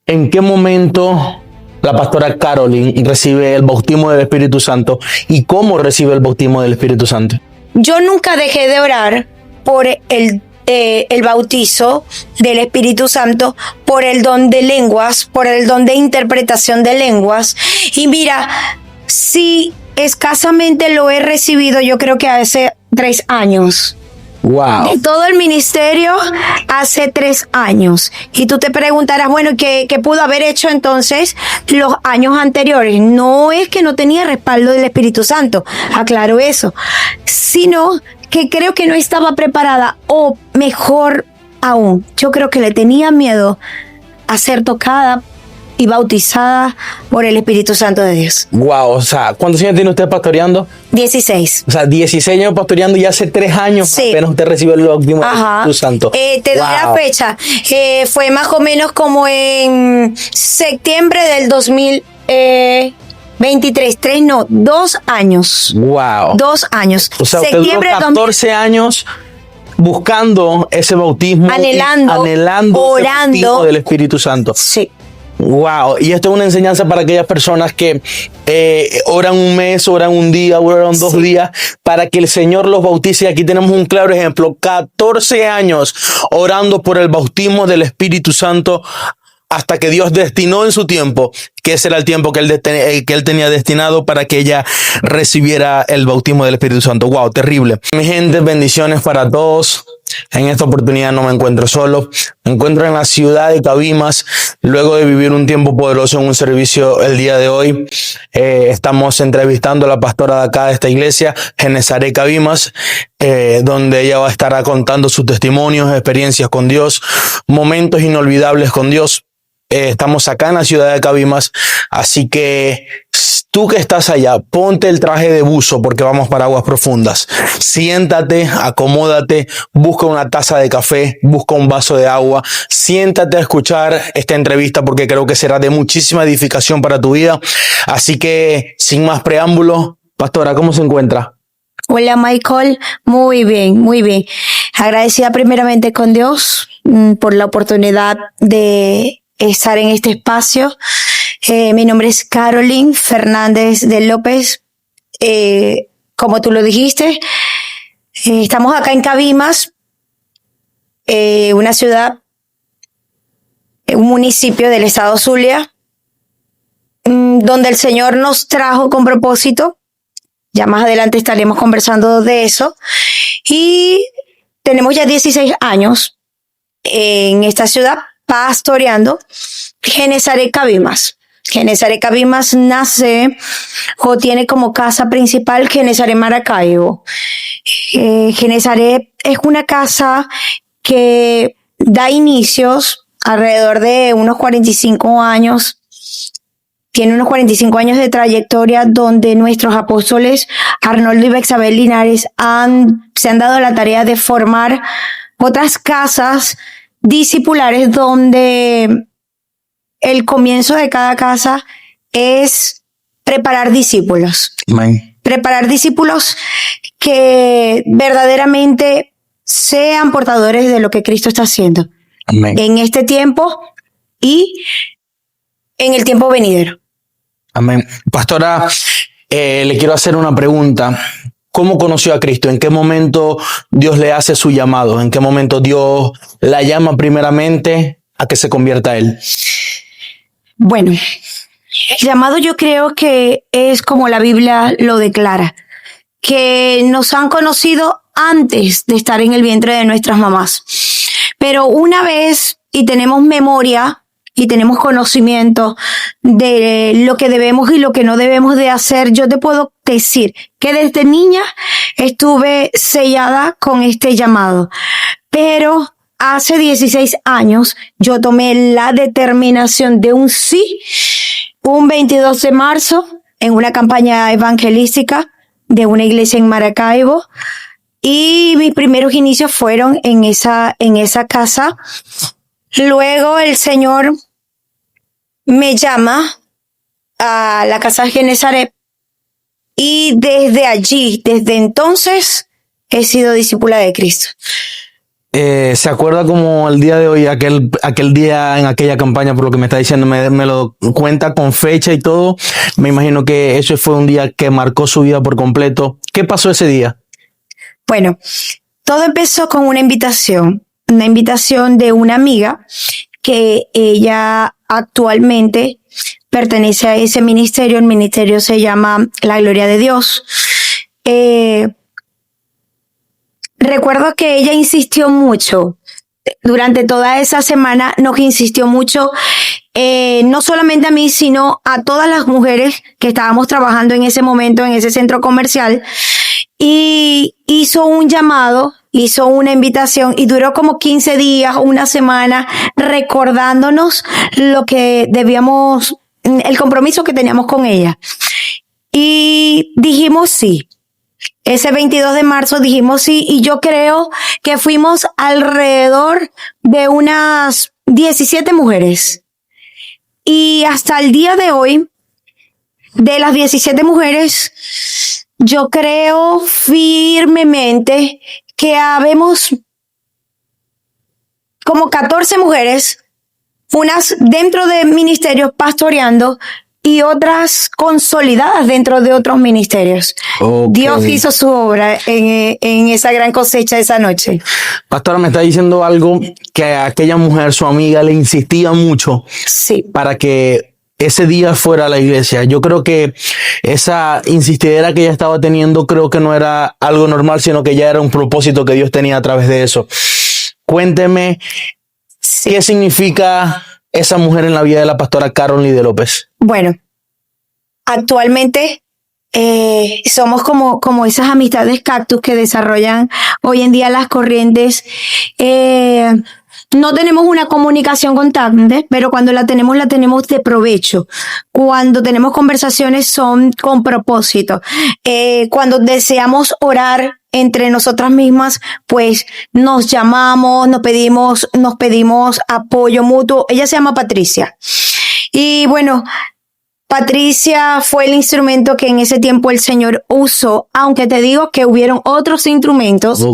¿En qué momento la pastora Carolyn recibe el bautismo del Espíritu Santo y cómo recibe el bautismo del Espíritu Santo? Yo nunca dejé de orar por el bautizo del Espíritu Santo, por el don de lenguas, por el don de interpretación de lenguas. Y mira, si escasamente lo he recibido, yo creo que hace 3 años. Wow. De todo el ministerio hace 3 años. Y tú te preguntarás, bueno, ¿qué pudo haber hecho entonces los años anteriores? No es que no tenía respaldo del Espíritu Santo, aclaro eso, sino que creo que no estaba preparada, o mejor aún, yo creo que le tenía miedo a ser tocada y bautizada por el Espíritu Santo de Dios. Wow, o sea, ¿cuántos años tiene usted pastoreando? 16. O sea, 16 años pastoreando y hace 3 años Sí. apenas usted recibió el bautismo del Ajá. Espíritu Santo. Te doy la fecha. Fue más o menos como en septiembre del 2023. 2 años. Wow. 2 años. O sea, usted duró Septiembre del 14 años buscando ese bautismo, Anhelando, ese orando. bautismo del Espíritu Santo. Sí. Wow, y esto es una enseñanza para aquellas personas que oran un mes, oran un día, oran 2 días, para que el Señor los bautice. Aquí tenemos un claro ejemplo, 14 años orando por el bautismo del Espíritu Santo, hasta que Dios destinó en su tiempo, que ese era el tiempo que él tenía destinado para que ella recibiera el bautismo del Espíritu Santo. Wow, terrible. Mi gente, bendiciones para todos. En esta oportunidad no me encuentro solo, me encuentro en la ciudad de Cabimas, luego de vivir un tiempo poderoso en un servicio el día de hoy. Estamos entrevistando a la pastora de acá de esta iglesia, Genesaret Cabimas, donde ella va a estar contando sus testimonios, experiencias con Dios, momentos inolvidables con Dios. Estamos acá en la ciudad de Cabimas, así que tú que estás allá, ponte el traje de buzo porque vamos para aguas profundas. Siéntate, acomódate, busca una taza de café, busca un vaso de agua, siéntate a escuchar esta entrevista porque creo que será de muchísima edificación para tu vida. Así que, sin más preámbulos, pastora, ¿cómo se encuentra? Hola, Michael. Muy bien, muy bien. Agradecida primeramente con Dios por la oportunidad de estar en este espacio. Mi nombre es Carolyn Fernández de López. Como tú lo dijiste, estamos acá en Cabimas, una ciudad, un municipio del estado Zulia, donde el Señor nos trajo con propósito. Ya más adelante estaremos conversando de eso. Y tenemos ya 16 años en esta ciudad pastoreando Genesaret Cabimas. Genesaret Cabimas nace o tiene como casa principal Genesaret Maracaibo. Genesaret es una casa que da inicios alrededor de unos 45 años. Tiene unos 45 años de trayectoria, donde nuestros apóstoles Arnoldo y Bexabel Linares se han dado la tarea de formar otras casas discipulares, donde el comienzo de cada casa es preparar discípulos. Amén. Preparar discípulos que verdaderamente sean portadores de lo que Cristo está haciendo. Amén. En este tiempo y en el tiempo venidero. Amén. Pastora, le quiero hacer una pregunta. ¿Cómo conoció a Cristo? ¿En qué momento Dios le hace su llamado? ¿En qué momento Dios la llama primeramente a que se convierta a Él? Bueno, el llamado yo creo que es como la Biblia lo declara, que nos han conocido antes de estar en el vientre de nuestras mamás. Pero una vez, y tenemos memoria y tenemos conocimiento de lo que debemos y lo que no debemos de hacer, yo te puedo decir que desde niña estuve sellada con este llamado. Pero hace 16 años yo tomé la determinación de un sí, un 22 de marzo, en una campaña evangelística de una iglesia en Maracaibo. Y mis primeros inicios fueron en esa casa. Luego el Señor me llama a la casa de Genesaret, y desde allí, desde entonces, he sido discípula de Cristo. ¿Se acuerda como el día de hoy, aquel día en aquella campaña, por lo que me está diciendo, me lo cuenta con fecha y todo? Me imagino que eso fue un día que marcó su vida por completo. ¿Qué pasó ese día? Bueno, todo empezó con una invitación de una amiga que ella actualmente pertenece a ese ministerio. El ministerio se llama La Gloria de Dios. Recuerdo que ella insistió mucho, durante toda esa semana nos insistió mucho, no solamente a mí, sino a todas las mujeres que estábamos trabajando en ese momento en ese centro comercial, y hizo un llamado, hizo una invitación y duró como 15 días, una semana, recordándonos lo que debíamos, el compromiso que teníamos con ella. Y dijimos sí. Ese 22 de marzo dijimos sí, y yo creo que fuimos alrededor de unas 17 mujeres. Y hasta el día de hoy, de las 17 mujeres, yo creo firmemente que habemos como 14 mujeres, unas dentro de ministerios pastoreando y otras consolidadas dentro de otros ministerios. Okay. Dios hizo su obra en esa gran cosecha esa noche. Pastora, me está diciendo algo que a aquella mujer, su amiga, le insistía mucho, sí, para que ese día fuera a la iglesia. Yo creo que esa insistidera que ella estaba teniendo, creo que no era algo normal, sino que ya era un propósito que Dios tenía a través de eso. Cuénteme, sí, ¿qué significa esa mujer en la vida de la pastora Carol Lidia López? Bueno, actualmente somos como esas amistades cactus que desarrollan hoy en día las corrientes. No tenemos una comunicación constante, pero cuando la tenemos de provecho. Cuando tenemos conversaciones son con propósito. Cuando deseamos orar entre nosotras mismas, pues nos llamamos, nos pedimos apoyo mutuo. Ella se llama Patricia. Y bueno, Patricia fue el instrumento que en ese tiempo el Señor usó, aunque te digo que hubieron otros instrumentos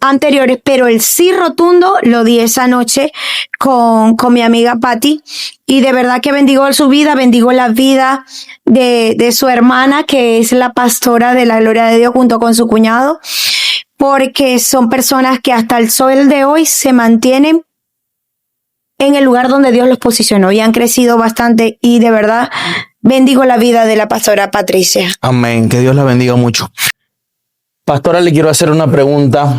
anteriores, pero el sí rotundo lo di esa noche con mi amiga Patti, y de verdad que bendigo su vida, bendigo la vida de su hermana, que es la pastora de la Gloria de Dios junto con su cuñado, porque son personas que hasta el sol de hoy se mantienen en el lugar donde Dios los posicionó y han crecido bastante, y de verdad bendigo la vida de la pastora Patricia. Amén, que Dios la bendiga mucho. Pastora, le quiero hacer una pregunta.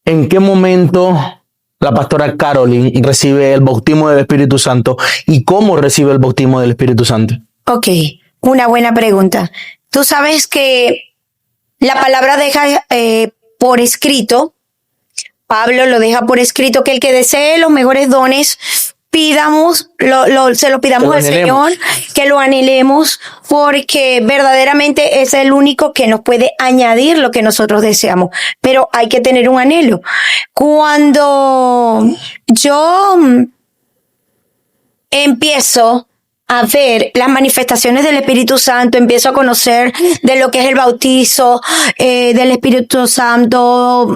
¿En qué momento la pastora Carolyn recibe el bautismo del Espíritu Santo y cómo recibe el bautismo del Espíritu Santo? Ok, una buena pregunta. Tú sabes que la palabra deja por escrito, Pablo lo deja por escrito, que el que desee los mejores dones, se lo pidamos al Señor, que lo anhelemos, porque verdaderamente es el único que nos puede añadir lo que nosotros deseamos. Pero hay que tener un anhelo. Cuando yo empiezo a ver las manifestaciones del Espíritu Santo, empiezo a conocer de lo que es el bautizo del Espíritu Santo,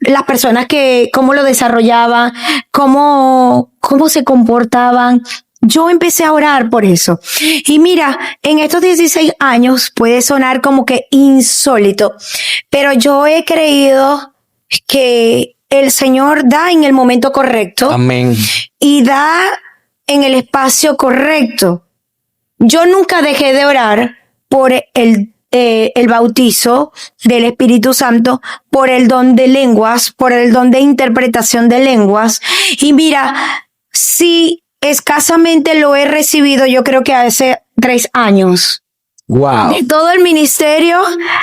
las personas cómo lo desarrollaban, cómo se comportaban. Yo empecé a orar por eso. Y mira, en estos 16 años puede sonar como que insólito, pero yo he creído que el Señor da en el momento correcto. Amén. Y da en el espacio correcto. Yo nunca dejé de orar por el bautizo del Espíritu Santo, por el don de lenguas, por el don de interpretación de lenguas. Y mira, si escasamente lo he recibido, yo creo que hace 3 años. Wow. De todo el ministerio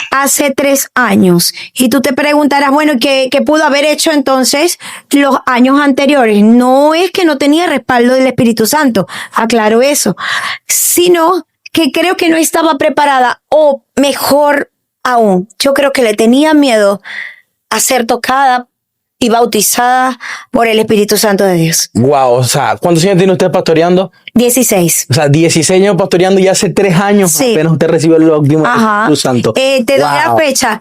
hace 3 años. Y tú te preguntarás, bueno, ¿qué pudo haber hecho entonces los años anteriores? No es que no tenía respaldo del Espíritu Santo, aclaro eso, sino que creo que no estaba preparada, o mejor aún, yo creo que le tenía miedo a ser tocada y bautizada por el Espíritu Santo de Dios. Wow, o sea, ¿cuántos años tiene usted pastoreando? 16. O sea, 16 años pastoreando y hace 3 años Sí. apenas usted recibió el bautismo del Ajá. Espíritu Santo. Te doy la fecha.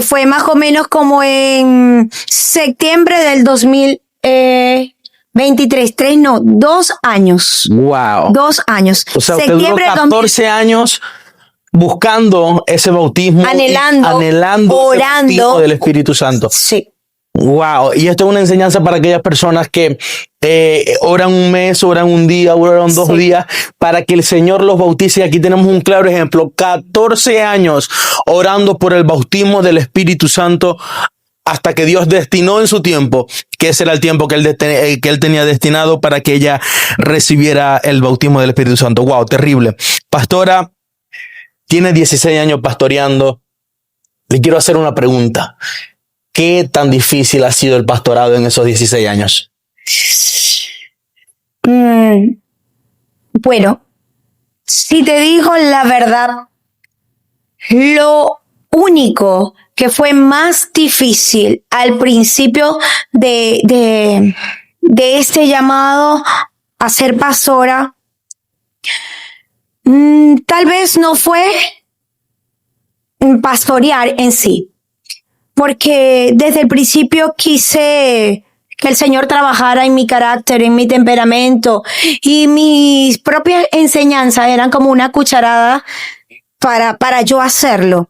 Fue más o menos como en septiembre del 2023. 2 años. Wow. 2 años. O sea, usted duró Septiembre del 14 años buscando ese bautismo, Anhelando, ese orando. bautismo del Espíritu Santo. Sí. Wow, y esto es una enseñanza para aquellas personas que oran un mes, oran un día, oran 2 Sí. días, para que el Señor los bautice. Y aquí tenemos un claro ejemplo: 14 años orando por el bautismo del Espíritu Santo, hasta que Dios destinó en su tiempo, que ese era el tiempo que él tenía destinado para que ella recibiera el bautismo del Espíritu Santo. Wow, terrible. Pastora, tiene 16 años pastoreando. Le quiero hacer una pregunta. ¿Qué tan difícil ha sido el pastorado en esos 16 años? Bueno, si te digo la verdad, lo único que fue más difícil al principio de este llamado a ser pastora, tal vez no fue pastorear en sí, porque desde el principio quise que el Señor trabajara en mi carácter, en mi temperamento, y mis propias enseñanzas eran como una cucharada para yo hacerlo.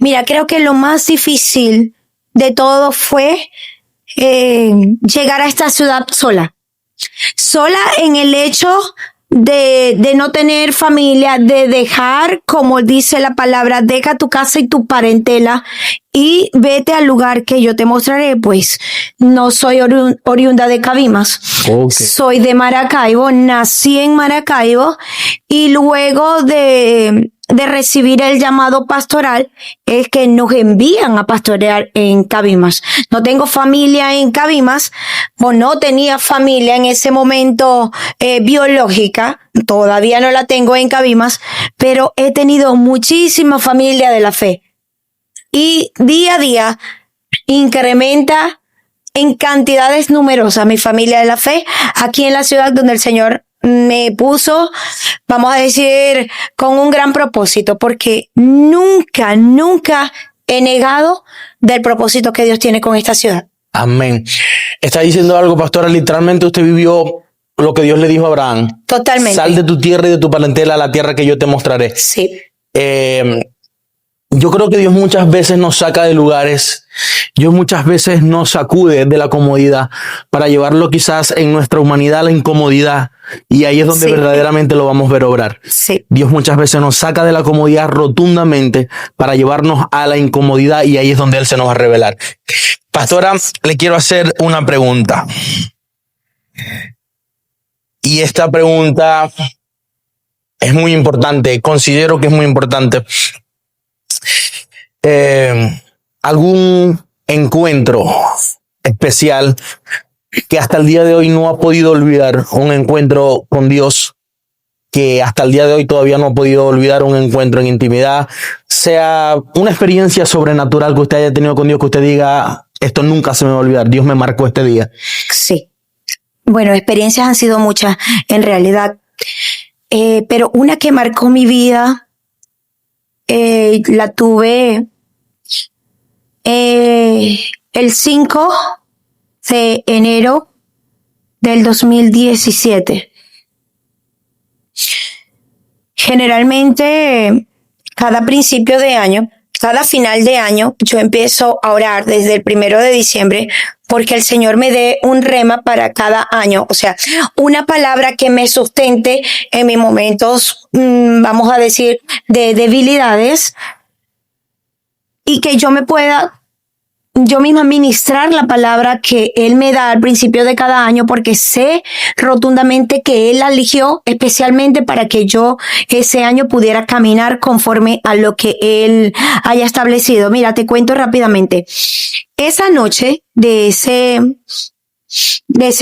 Mira, creo que lo más difícil de todo fue llegar a esta ciudad sola. Sola en el hecho de no tener familia, de dejar, como dice la palabra, deja tu casa y tu parentela y vete al lugar que yo te mostraré. Pues no soy oriunda de Cabimas, soy de Maracaibo, nací en Maracaibo, y luego de recibir el llamado pastoral es que nos envían a pastorear en Cabimas. No tengo familia en Cabimas, o no tenía familia en ese momento biológica, todavía no la tengo en Cabimas, pero he tenido muchísima familia de la fe. Y día a día incrementa en cantidades numerosas mi familia de la fe aquí en la ciudad donde el Señor me puso, vamos a decir, con un gran propósito, porque nunca he negado del propósito que Dios tiene con esta ciudad. Amén. Está diciendo algo, pastora. Literalmente usted vivió lo que Dios le dijo a Abraham. Totalmente. Sal de tu tierra y de tu parentela a la tierra que yo te mostraré. Sí. Yo creo que Dios muchas veces nos saca de lugares, Dios muchas veces nos sacude de la comodidad para llevarlo quizás en nuestra humanidad a la incomodidad, y ahí es donde verdaderamente lo vamos a ver obrar. Sí. Dios muchas veces nos saca de la comodidad rotundamente para llevarnos a la incomodidad, y ahí es donde Él se nos va a revelar. Pastora, le quiero hacer una pregunta. Y esta pregunta es muy importante, considero que es muy importante. ¿Algún encuentro especial que hasta el día de hoy no ha podido olvidar? Un encuentro con Dios que hasta el día de hoy todavía no ha podido olvidar, un encuentro en intimidad, sea una experiencia sobrenatural que usted haya tenido con Dios, que usted diga, esto nunca se me va a olvidar, Dios me marcó este día. Sí. Bueno, experiencias han sido muchas en realidad, pero una que marcó mi vida la tuve el 5 de enero del 2017. Generalmente, cada principio de año, cada final de año, yo empiezo a orar desde el 1 de diciembre porque el Señor me dé un rema para cada año, o sea, una palabra que me sustente en mis momentos, vamos a decir, de debilidades, y que yo me pueda yo misma ministrar la palabra que Él me da al principio de cada año, porque sé rotundamente que Él la eligió especialmente para que yo ese año pudiera caminar conforme a lo que Él haya establecido. Mira, te cuento rápidamente. Esa noche de ese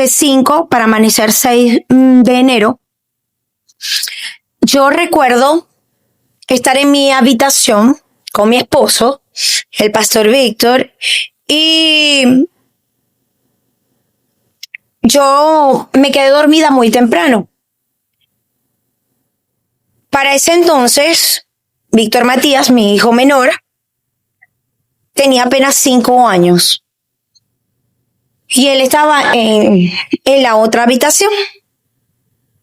5 para amanecer 6 de enero, yo recuerdo estar en mi habitación con mi esposo, el pastor Víctor, Y yo me quedé dormida muy temprano. Para ese entonces, Víctor Matías, mi hijo menor, tenía apenas 5 años. Y él estaba en la otra habitación.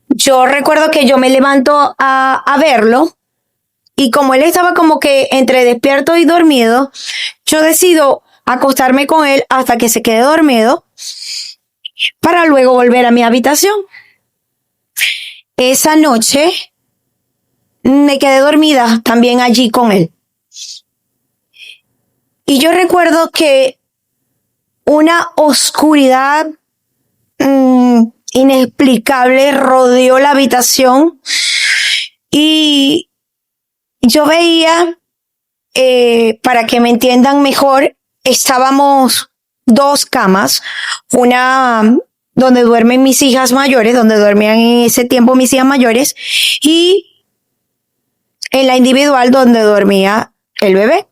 Yo recuerdo que yo me levanto a verlo. Y como él estaba como que entre despierto y dormido, yo decido acostarme con él hasta que se quede dormido para luego volver a mi habitación. Esa noche me quedé dormida también allí con él. Y yo recuerdo que una oscuridad inexplicable rodeó la habitación y yo veía, para que me entiendan mejor, estábamos 2 camas, una donde duermen mis hijas mayores, donde dormían en ese tiempo mis hijas mayores, y en la individual donde dormía el bebé.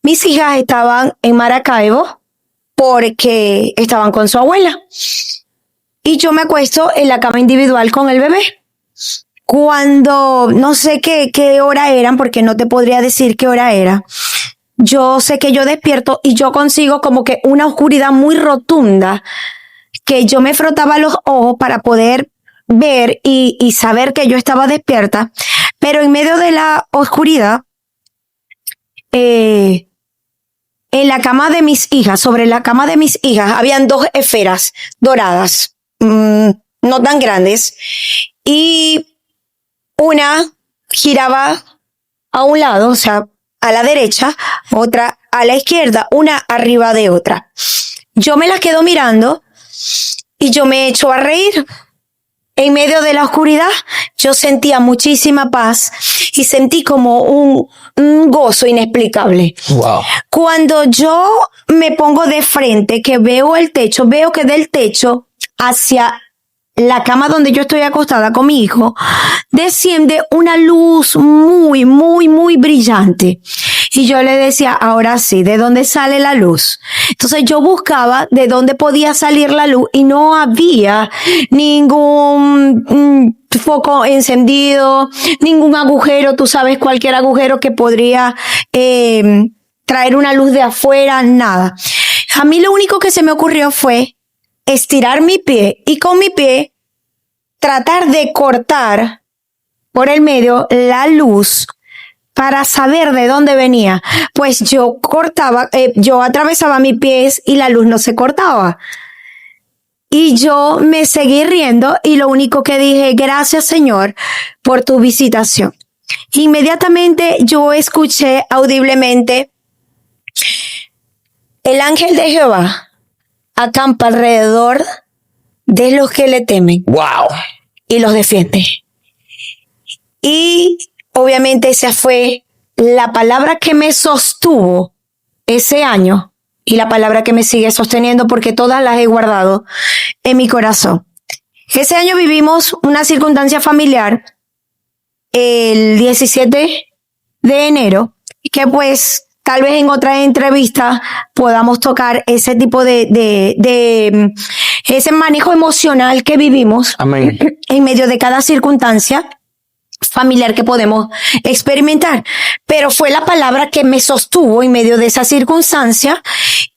Mis hijas estaban en Maracaibo porque estaban con su abuela. Y yo me acuesto en la cama individual con el bebé. Cuando no sé qué hora eran, porque no te podría decir qué hora era, yo sé que yo despierto y yo consigo como que una oscuridad muy rotunda, que yo me frotaba los ojos para poder ver y saber que yo estaba despierta, pero en medio de la oscuridad, en la cama de mis hijas, sobre la cama de mis hijas, habían 2 esferas doradas, no tan grandes, y una giraba a un lado, o sea, a la derecha, otra a la izquierda, una arriba de otra. Yo me las quedo mirando y yo me echo a reír. En medio de la oscuridad, yo sentía muchísima paz y sentí como un gozo inexplicable. Wow. Cuando yo me pongo de frente, que veo el techo, veo que del techo hacia la cama donde yo estoy acostada con mi hijo, desciende una luz muy, muy, muy brillante. Y yo le decía, ahora sí, ¿de dónde sale la luz? Entonces yo buscaba de dónde podía salir la luz y no había ningún foco encendido, ningún agujero, tú sabes, cualquier agujero que podría traer una luz de afuera, nada. A mí lo único que se me ocurrió fue estirar mi pie y con mi pie tratar de cortar por el medio la luz para saber de dónde venía. Pues yo yo atravesaba mis pies y la luz no se cortaba. Y yo me seguí riendo y lo único que dije, gracias Señor por tu visitación. Inmediatamente yo escuché audiblemente, el ángel de Jehová acampa alrededor de los que le temen. Wow. Y los defiende. Y obviamente esa fue la palabra que me sostuvo ese año y la palabra que me sigue sosteniendo porque todas las he guardado en mi corazón. Ese año vivimos una circunstancia familiar el 17 de enero que pues tal vez en otra entrevista podamos tocar ese tipo de ese manejo emocional que vivimos. Amén. En medio de cada circunstancia familiar que podemos experimentar. Pero fue la palabra que me sostuvo en medio de esa circunstancia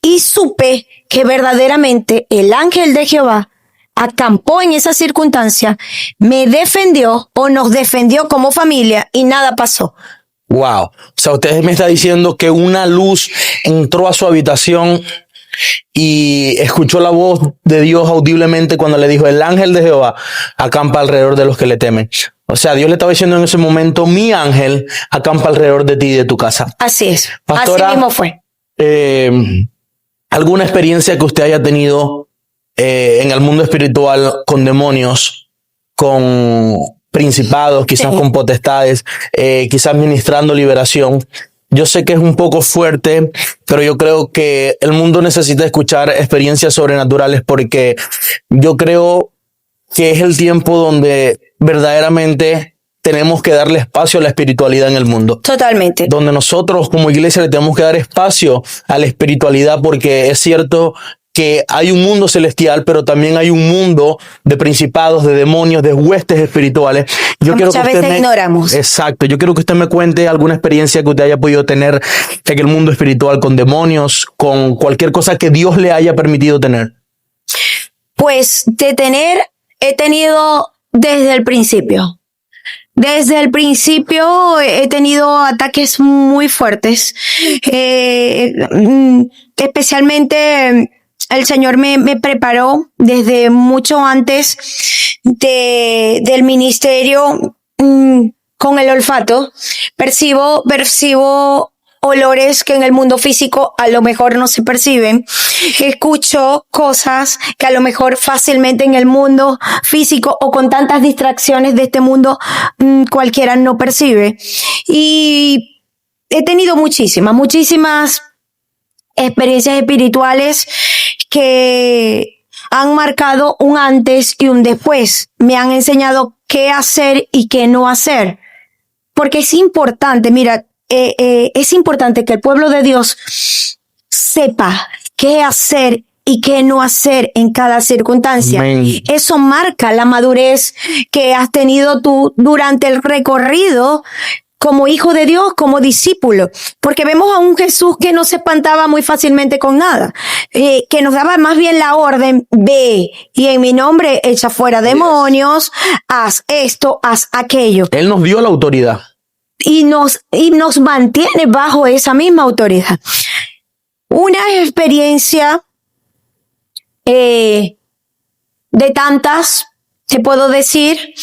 y supe que verdaderamente el ángel de Jehová acampó en esa circunstancia, me defendió o nos defendió como familia y nada pasó. Wow. O sea, usted me está diciendo que una luz entró a su habitación y escuchó la voz de Dios audiblemente cuando le dijo, el ángel de Jehová acampa alrededor de los que le temen. O sea, Dios le estaba diciendo en ese momento, mi ángel acampa alrededor de ti y de tu casa. Así es. Pastora, así mismo fue. ¿Alguna experiencia que usted haya tenido en el mundo espiritual con demonios, con principados, quizás con potestades, quizás ministrando liberación? Yo sé que es un poco fuerte, pero yo creo que el mundo necesita escuchar experiencias sobrenaturales porque yo creo que es el tiempo donde verdaderamente tenemos que darle espacio a la espiritualidad en el mundo. Totalmente. Donde nosotros como iglesia le tenemos que dar espacio a la espiritualidad, porque es cierto que hay un mundo celestial, pero también hay un mundo de principados, de demonios, de huestes espirituales. Yo quiero muchas veces ignoramos. Exacto. Yo quiero que usted me cuente alguna experiencia que usted haya podido tener en el mundo espiritual con demonios, con cualquier cosa que Dios le haya permitido tener. Pues he tenido desde el principio. Desde el principio he tenido ataques muy fuertes. Especialmente el Señor me preparó desde mucho antes del ministerio con el olfato. Percibo olores que en el mundo físico a lo mejor no se perciben. Escucho cosas que a lo mejor fácilmente en el mundo físico o con tantas distracciones de este mundo cualquiera no percibe. Y he tenido muchísimas experiencias espirituales que han marcado un antes y un después. Me han enseñado qué hacer y qué no hacer. Porque es importante, mira, es importante que el pueblo de Dios sepa qué hacer y qué no hacer en cada circunstancia. Amén. Eso marca la madurez que has tenido tú durante el recorrido como hijo de Dios, como discípulo. Porque vemos a un Jesús que no se espantaba muy fácilmente con nada, que nos daba más bien la orden, ve y en mi nombre echa fuera demonios, haz esto, haz aquello. Él nos dio la autoridad. Y nos mantiene bajo esa misma autoridad. Una experiencia de tantas, te puedo decir,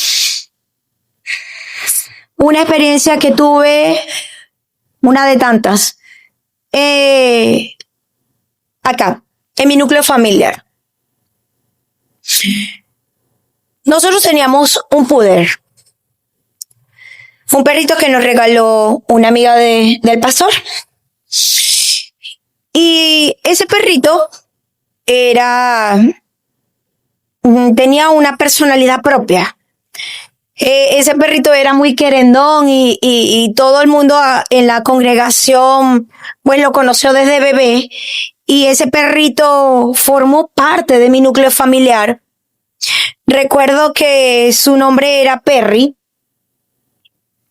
una experiencia que tuve, una de tantas, acá, en mi núcleo familiar. Nosotros teníamos un puder. Un perrito que nos regaló una amiga del pastor. Y ese perrito tenía una personalidad propia. Ese perrito era muy querendón y todo el mundo en la congregación pues lo conoció desde bebé. Y ese perrito formó parte de mi núcleo familiar. Recuerdo que su nombre era Perry.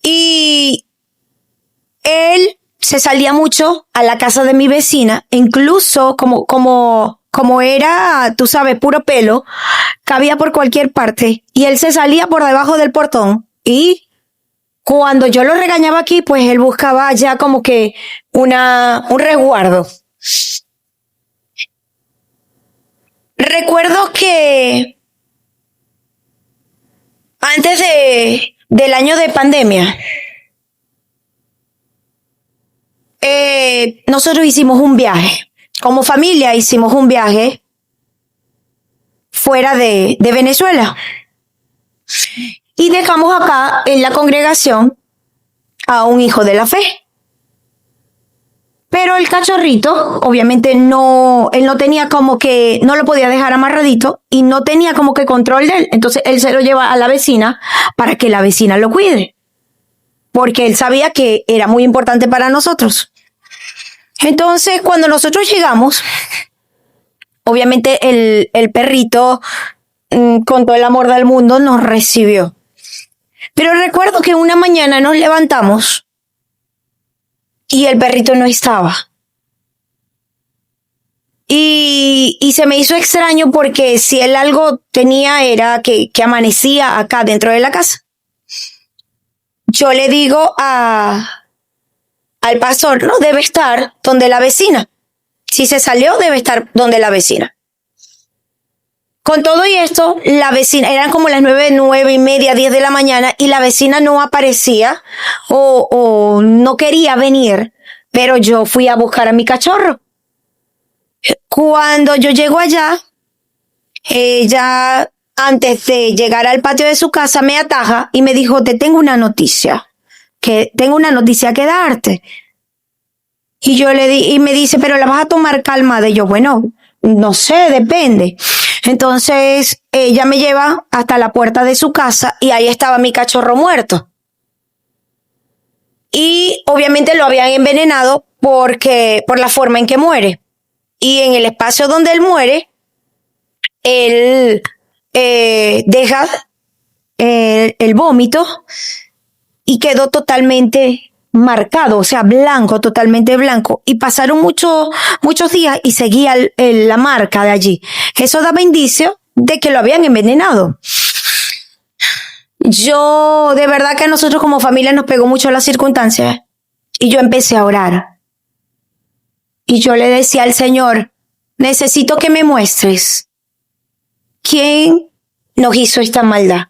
Y él se salía mucho a la casa de mi vecina, incluso como era, tú sabes, puro pelo, cabía por cualquier parte, y él se salía por debajo del portón, y cuando yo lo regañaba aquí, pues él buscaba ya como que un resguardo. Recuerdo que antes del año de pandemia, nosotros hicimos un viaje. Como familia hicimos un viaje fuera de Venezuela. Y dejamos acá en la congregación a un hijo de la fe. Pero el cachorrito, obviamente él no tenía como que, no lo podía dejar amarradito y no tenía como que control de él. Entonces él se lo lleva a la vecina para que la vecina lo cuide. Porque él sabía que era muy importante para nosotros. Entonces cuando nosotros llegamos, obviamente el perrito, con todo el amor del mundo, nos recibió. Pero recuerdo que una mañana nos levantamos y el perrito no estaba. Y se me hizo extraño porque si él algo tenía era que amanecía acá dentro de la casa. Yo le digo al pastor, no, debe estar donde la vecina. Si se salió, debe estar donde la vecina. Con todo y esto, la vecina, eran como las 9:30, 10 de la mañana, y la vecina no aparecía o no quería venir, pero yo fui a buscar a mi cachorro. Cuando yo llego allá, ella, antes de llegar al patio de su casa, me ataja y me dijo, tengo una noticia que darte. Y yo le di, y me dice, pero la vas a tomar calmada. Y yo, bueno, no sé, depende. Entonces ella me lleva hasta la puerta de su casa y ahí estaba mi cachorro muerto. y obviamente lo habían envenenado por la forma en que muere. Y en el espacio donde él muere, él deja el vómito y quedó totalmente marcado, o sea, blanco, totalmente blanco. Y pasaron muchos días y seguía la marca de allí. Eso daba indicio de que lo habían envenenado. Yo, de verdad que a nosotros como familia nos pegó mucho la circunstancia y yo empecé a orar. Y yo le decía al Señor, necesito que me muestres quién nos hizo esta maldad.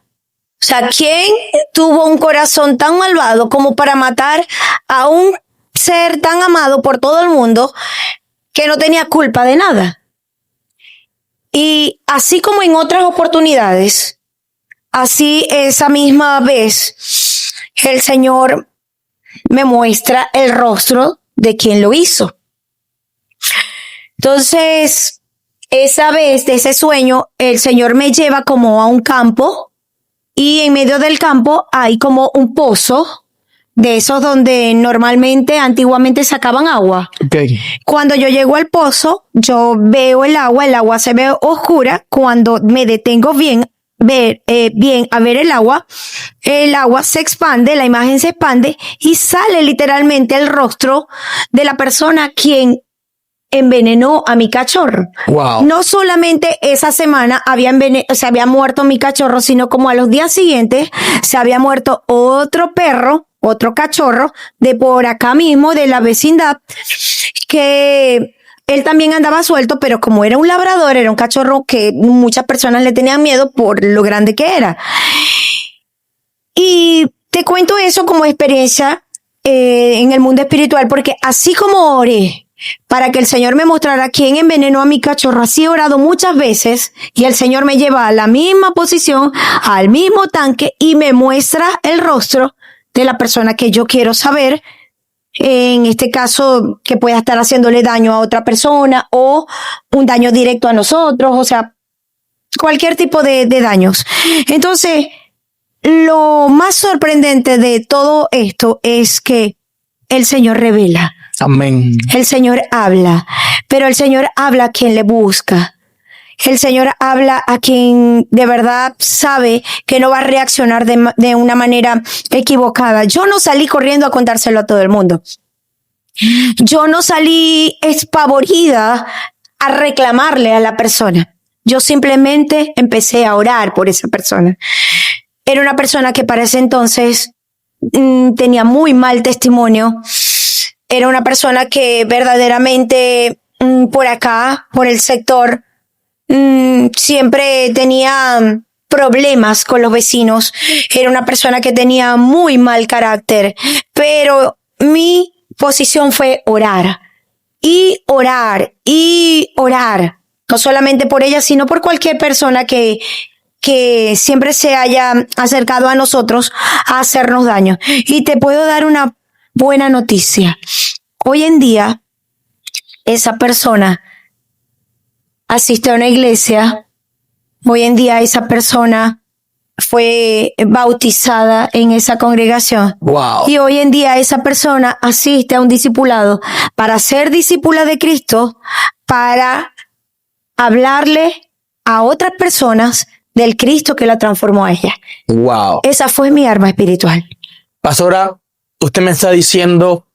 O sea, ¿quién tuvo un corazón tan malvado como para matar a un ser tan amado por todo el mundo que no tenía culpa de nada? Y así como en otras oportunidades, así esa misma vez, el Señor me muestra el rostro de quien lo hizo. Entonces, esa vez de ese sueño, el Señor me lleva como a un campo y en medio del campo hay como un pozo de esos donde normalmente, antiguamente sacaban agua. Okay. Cuando yo llego al pozo, yo veo el agua se ve oscura. Cuando me detengo bien a ver el agua se expande, la imagen se expande y sale literalmente el rostro de la persona quien envenenó a mi cachorro. Wow. No solamente esa semana se había muerto mi cachorro, sino como a los días siguientes se había muerto otro perro, otro cachorro de por acá mismo, de la vecindad, que él también andaba suelto, pero como era un labrador, era un cachorro que muchas personas le tenían miedo por lo grande que era. Y te cuento eso como experiencia en el mundo espiritual, porque así como oré para que el Señor me mostrara quién envenenó a mi cachorro, así he orado muchas veces y el Señor me lleva a la misma posición, al mismo tanque y me muestra el rostro de la persona que yo quiero saber, en este caso que pueda estar haciéndole daño a otra persona o un daño directo a nosotros, o sea, cualquier tipo de daños. Entonces, lo más sorprendente de todo esto es que el Señor revela. Amén. El Señor habla, pero el Señor habla a quien le busca. El Señor habla a quien de verdad sabe que no va a reaccionar de una manera equivocada. Yo no salí corriendo a contárselo a todo el mundo. Yo no salí espavorida a reclamarle a la persona. Yo simplemente empecé a orar por esa persona. Era una persona que para ese entonces tenía muy mal testimonio. Era una persona que verdaderamente por acá, por el sector, siempre tenía problemas con los vecinos. Era una persona que tenía muy mal carácter, pero mi posición fue orar y orar y orar. No solamente por ella, sino por cualquier persona que siempre se haya acercado a nosotros a hacernos daño. Y te puedo dar una buena noticia. Hoy en día, esa persona asiste a una iglesia. Hoy en día, esa persona fue bautizada en esa congregación. Wow. Y hoy en día, esa persona asiste a un discipulado para ser discípula de Cristo, para hablarle a otras personas del Cristo que la transformó a ella. Wow. Esa fue mi arma espiritual. Pastora, usted me está diciendo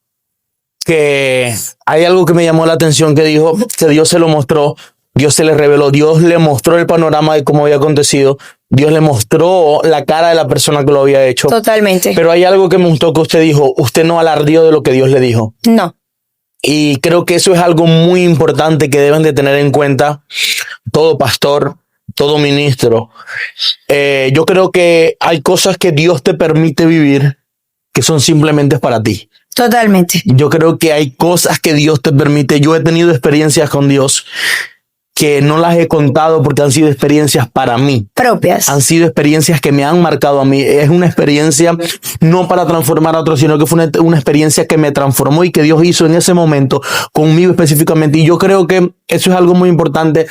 que hay algo que me llamó la atención, que dijo que Dios se lo mostró, Dios se le reveló, Dios le mostró el panorama de cómo había acontecido, Dios le mostró la cara de la persona que lo había hecho. Totalmente. Pero hay algo que me gustó que usted dijo, usted no alardeó de lo que Dios le dijo. No. Y creo que eso es algo muy importante que deben de tener en cuenta todo pastor, todo ministro. Yo creo que hay cosas que Dios te permite vivir que son simplemente para ti. Totalmente. Yo creo que hay cosas que Dios te permite. Yo he tenido experiencias con Dios que no las he contado porque han sido experiencias para mí. Propias. Han sido experiencias que me han marcado a mí. Es una experiencia no para transformar a otros, sino que fue una experiencia que me transformó y que Dios hizo en ese momento conmigo específicamente. Y yo creo que eso es algo muy importante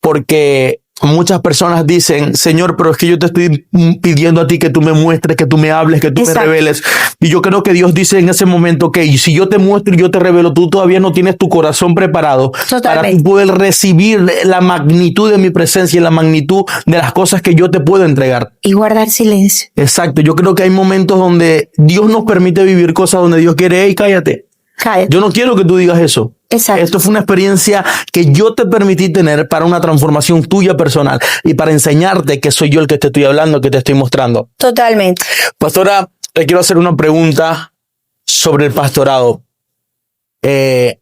porque muchas personas dicen, Señor, pero es que yo te estoy pidiendo a ti que tú me muestres, que tú me hables, que tú me reveles. Y yo creo que Dios dice en ese momento, ok, si yo te muestro y yo te revelo, tú todavía no tienes tu corazón preparado para poder recibir la magnitud de mi presencia y la magnitud de las cosas que yo te puedo entregar. Y guardar silencio. Exacto. Yo creo que hay momentos donde Dios nos permite vivir cosas donde Dios quiere, hey, cállate. Yo no quiero que tú digas eso. Exacto. Esto fue una experiencia que yo te permití tener para una transformación tuya personal y para enseñarte que soy yo el que te estoy hablando, que te estoy mostrando. Totalmente. Pastora, le quiero hacer una pregunta sobre el pastorado. ¿Qué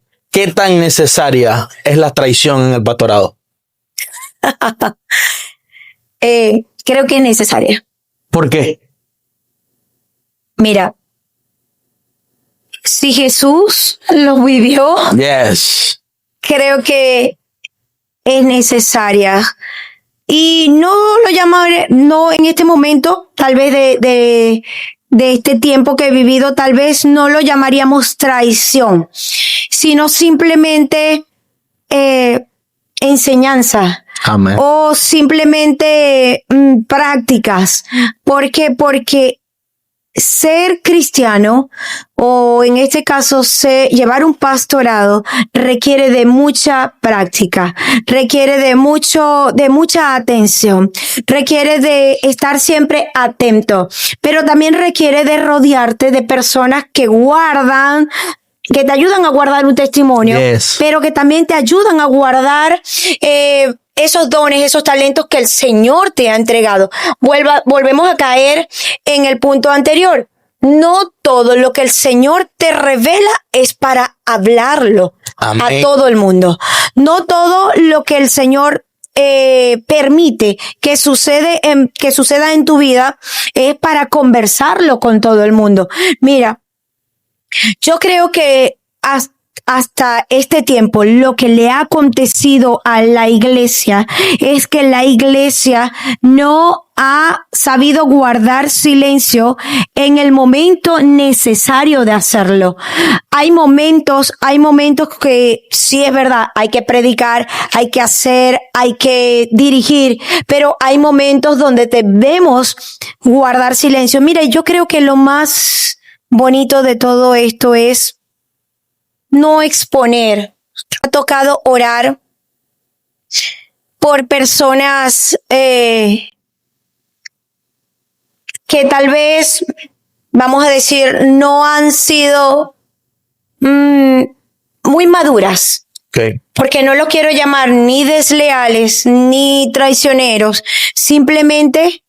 tan necesaria es la traición en el pastorado? Creo que es necesaria. ¿Por qué? Mira, si Jesús lo vivió, Yes. creo que es necesaria. Y no lo llamaré, no en este momento, tal vez de este tiempo que he vivido, tal vez no lo llamaríamos traición, sino simplemente enseñanza. Amén. O simplemente prácticas. ¿Por qué? Porque ser cristiano, o en este caso llevar un pastorado, requiere de mucha práctica, requiere de mucha atención, requiere de estar siempre atento, pero también requiere de rodearte de personas que te ayudan a guardar un testimonio, pero que también te ayudan a guardar esos dones, esos talentos que el Señor te ha entregado. Volvemos a caer en el punto anterior. No todo lo que el Señor te revela es para hablarlo a todo el mundo. No todo lo que el Señor permite que suceda en tu vida es para conversarlo con todo el mundo. Mira, yo creo que hasta este tiempo lo que le ha acontecido a la iglesia es que la iglesia no ha sabido guardar silencio en el momento necesario de hacerlo. Hay momentos que sí es verdad, hay que predicar, hay que hacer, hay que dirigir, pero hay momentos donde debemos guardar silencio. Mira, yo creo que lo más bonito de todo esto es no exponer. Ha tocado orar por personas que tal vez, vamos a decir, no han sido muy maduras. Okay. Porque no lo quiero llamar ni desleales ni traicioneros. Simplemente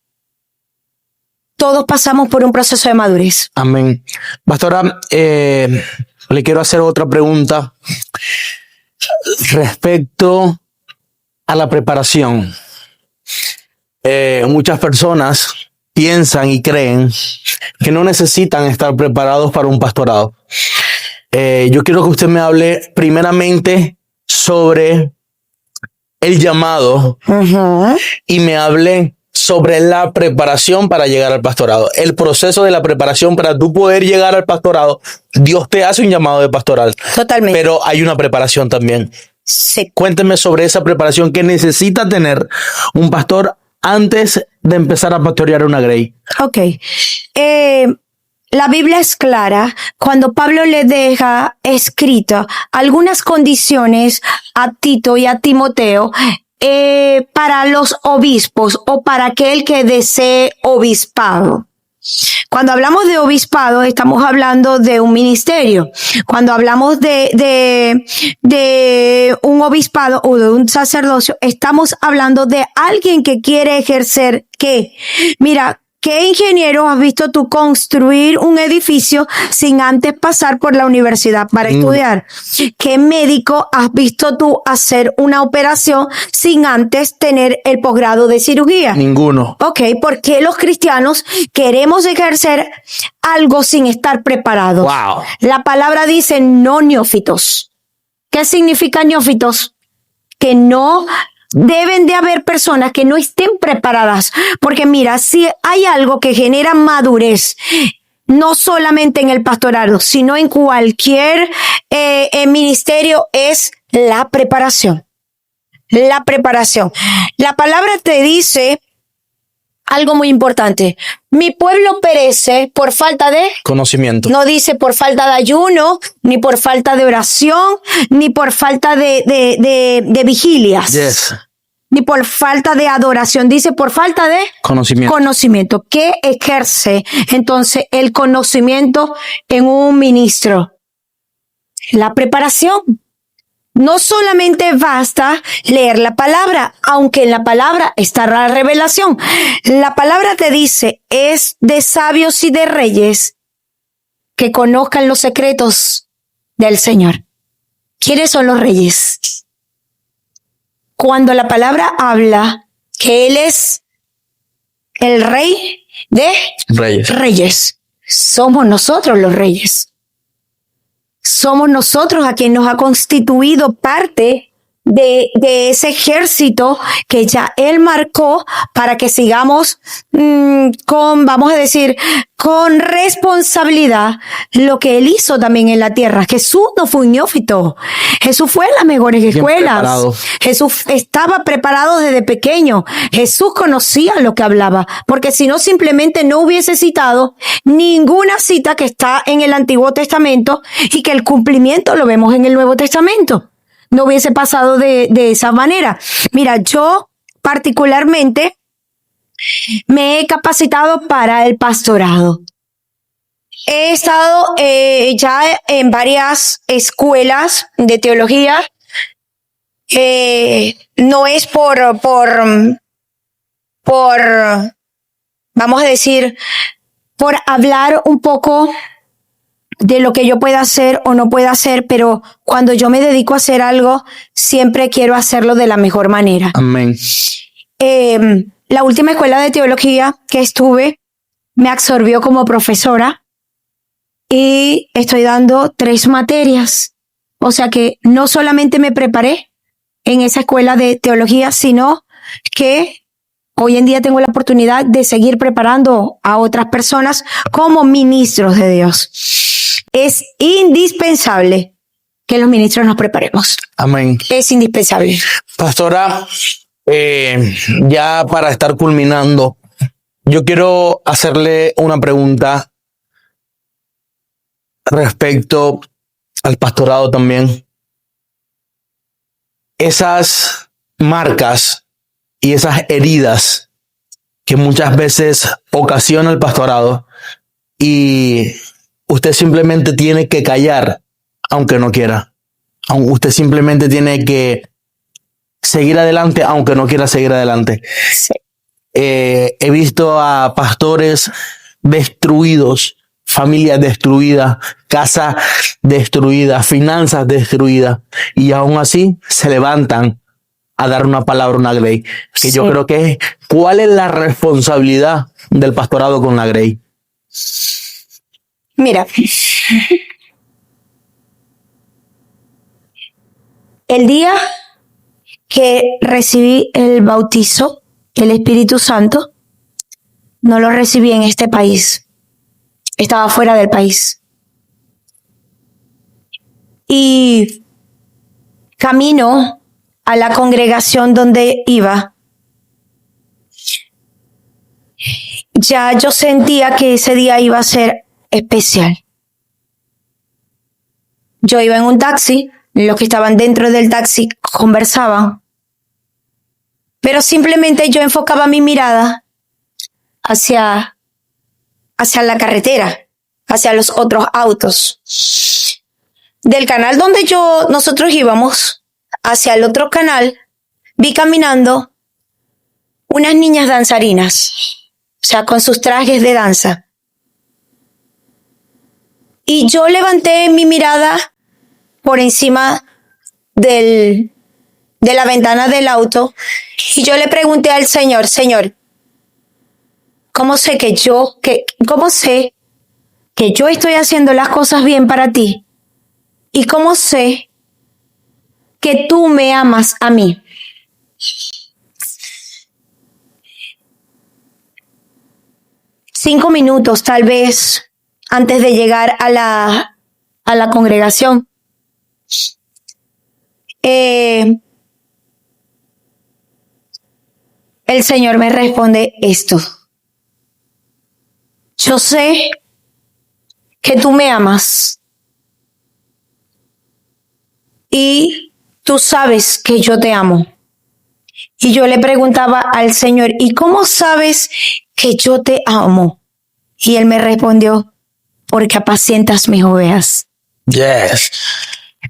todos pasamos por un proceso de madurez. Amén. Pastora, le quiero hacer otra pregunta respecto a la preparación. Muchas personas piensan y creen que no necesitan estar preparados para un pastorado. Yo quiero que usted me hable primeramente sobre el llamado y me hable sobre la preparación para llegar al pastorado. El proceso de la preparación para tú poder llegar al pastorado. Dios te hace un llamado de pastoral. Totalmente. Pero hay una preparación también. Sí. Cuénteme sobre esa preparación que necesita tener un pastor antes de empezar a pastorear una grey. Ok. La Biblia es clara cuando Pablo le deja escrito algunas condiciones a Tito y a Timoteo para los obispos o para aquel que desee obispado. Cuando hablamos de obispado, estamos hablando de un ministerio. Cuando hablamos de un obispado o de un sacerdocio, estamos hablando de alguien que quiere ejercer ¿qué? Mira, ¿qué ingeniero has visto tú construir un edificio sin antes pasar por la universidad para estudiar? ¿Qué médico has visto tú hacer una operación sin antes tener el posgrado de cirugía? Ninguno. Ok, ¿por qué los cristianos queremos ejercer algo sin estar preparados? Wow. La palabra dice no neófitos. ¿Qué significa neófitos? Que no deben de haber personas que no estén preparadas, porque mira, si hay algo que genera madurez, no solamente en el pastorado, sino en cualquier ministerio, es la preparación. La preparación. La palabra te dice algo muy importante. Mi pueblo perece por falta de conocimiento. No dice por falta de ayuno, ni por falta de oración, ni por falta de vigilias. Yes. Ni por falta de adoración. Dice por falta de Conocimiento. ¿Qué ejerce entonces el conocimiento en un ministro? La preparación. No solamente basta leer la palabra, aunque en la palabra está la revelación. La palabra te dice, es de sabios y de reyes que conozcan los secretos del Señor. ¿Quiénes son los reyes? Cuando la palabra habla que Él es el rey de reyes, somos nosotros los reyes. Somos nosotros a quien nos ha constituido parte de ese ejército que ya Él marcó para que sigamos vamos a decir, con responsabilidad lo que Él hizo también en la tierra. Jesús no fue un neófito. Jesús fue en las mejores escuelas. Jesús estaba preparado desde pequeño. Jesús conocía lo que hablaba, porque si no, simplemente no hubiese citado ninguna cita que está en el Antiguo Testamento y que el cumplimiento lo vemos en el Nuevo Testamento. No hubiese pasado de esa manera. Mira, yo particularmente me he capacitado para el pastorado. He estado ya en varias escuelas de teología. No es por, vamos a decir, por hablar un poco de lo que yo pueda hacer o no pueda hacer, pero cuando yo me dedico a hacer algo, siempre quiero hacerlo de la mejor manera. Amén. La última escuela de teología que estuve me absorbió como profesora y estoy dando 3 materias. O sea que no solamente me preparé en esa escuela de teología, sino que hoy en día tengo la oportunidad de seguir preparando a otras personas como ministros de Dios. Es indispensable que los ministros nos preparemos. Amén. Es indispensable. Pastora, ya para estar culminando, yo quiero hacerle una pregunta respecto al pastorado también. Esas marcas y esas heridas que muchas veces ocasiona el pastorado y usted simplemente tiene que callar, aunque no quiera. Usted simplemente tiene que seguir adelante, aunque no quiera seguir adelante. Sí. He visto a pastores destruidos, familias destruidas, casas destruidas, finanzas destruidas, y aún así se levantan a dar una palabra, una grey. Que yo creo que es, ¿cuál es la responsabilidad del pastorado con la grey? Mira, el día que recibí el bautizo del Espíritu Santo, no lo recibí en este país. Estaba fuera del país. Y camino a la congregación donde iba. Ya yo sentía que ese día iba a ser especial. Yo iba en un taxi, los que estaban dentro del taxi conversaban, pero simplemente yo enfocaba mi mirada hacia la carretera, hacia los otros autos. Del canal donde nosotros íbamos, hacia el otro canal, vi caminando unas niñas danzarinas, o sea, con sus trajes de danza. Y yo levanté mi mirada por encima de la ventana del auto y yo le pregunté al Señor, Señor, ¿cómo sé que yo estoy haciendo las cosas bien para ti? ¿Y cómo sé que tú me amas a mí? Cinco minutos tal vez antes de llegar a la congregación, el Señor me responde esto. Yo sé que tú me amas y tú sabes que yo te amo. Y yo le preguntaba al Señor, ¿y cómo sabes que yo te amo? Y Él me respondió, porque apacientas mis ovejas. Yes.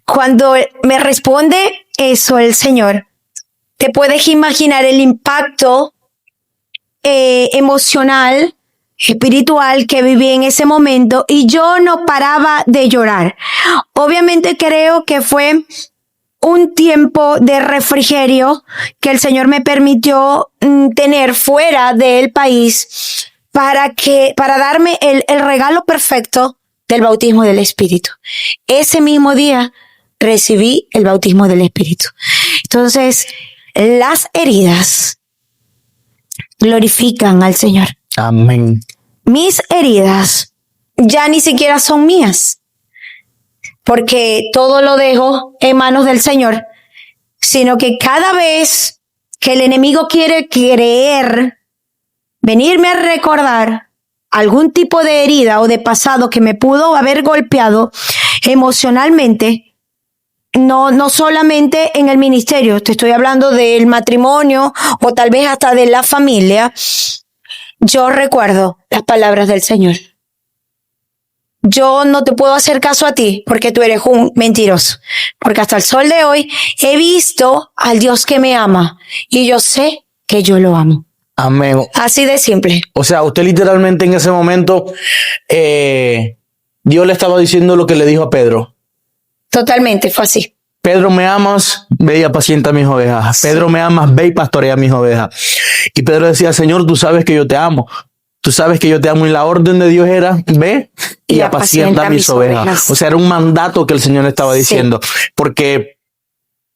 Cuando me responde eso el Señor, te puedes imaginar el impacto emocional, espiritual que viví en ese momento, y yo no paraba de llorar. Obviamente creo que fue un tiempo de refrigerio que el Señor me permitió tener fuera del país para darme el regalo perfecto del bautismo del Espíritu. Ese mismo día recibí el bautismo del Espíritu. Entonces, las heridas glorifican al Señor. Amén. Mis heridas ya ni siquiera son mías, porque todo lo dejo en manos del Señor, sino que cada vez que el enemigo quiere venirme a recordar algún tipo de herida o de pasado que me pudo haber golpeado emocionalmente, no solamente en el ministerio, te estoy hablando del matrimonio o tal vez hasta de la familia, yo recuerdo las palabras del Señor. Yo no te puedo hacer caso a ti porque tú eres un mentiroso. Porque hasta el sol de hoy he visto al Dios que me ama y yo sé que yo lo amo. Amén. Así de simple. O sea, usted literalmente en ese momento, Dios le estaba diciendo lo que le dijo a Pedro. Totalmente, fue así. Pedro, me amas, ve y apacienta mis ovejas. Sí. Pedro, me amas, ve y pastorea mis ovejas. Y Pedro decía, Señor, tú sabes que yo te amo. Tú sabes que yo te amo. Y la orden de Dios era, ve y apacienta mis ovejas. O sea, era un mandato que el Señor le estaba diciendo. Sí. Porque